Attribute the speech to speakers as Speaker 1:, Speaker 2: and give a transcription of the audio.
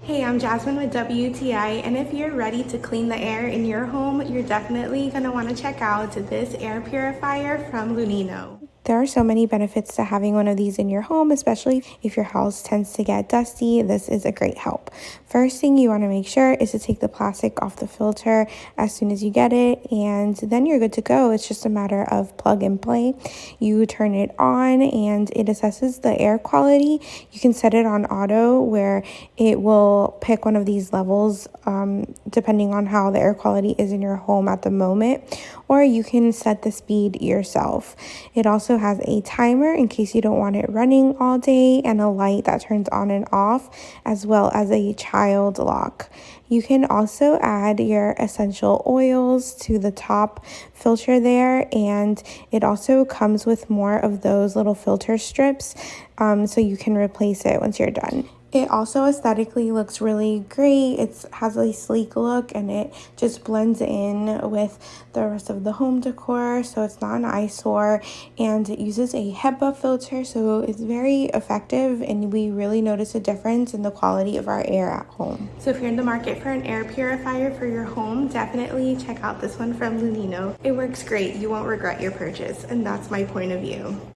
Speaker 1: Hey, I'm Jasmine with WTI, and if you're ready to clean the air in your home, you're definitely going to want to check out this air purifier from LUNINO. There are so many benefits to having one of these in your home, especially if your house tends to get dusty. This is a great help. First thing you want to make sure is to take the plastic off the filter as soon as you get it, and then you're good to go. It's just a matter of plug and play. You turn it on and it assesses the air quality. You can set it on auto where it will pick one of these levels depending on how the air quality is in your home at the moment, or you can set the speed yourself. It also has a timer in case you don't want it running all day, and a light that turns on and off, as well as a child lock. You can also add your essential oils to the top filter there, and it also comes with more of those little filter strips, so you can replace it once you're done. It also aesthetically looks really great. It has a sleek look and it just blends in with the rest of the home decor, so it's not an eyesore, and it uses a HEPA filter, so it's very effective, and we really notice a difference in the quality of our air at home. So if you're in the market for an air purifier for your home, definitely check out this one from LUNINO. It works great. You won't regret your purchase, and that's my point of view.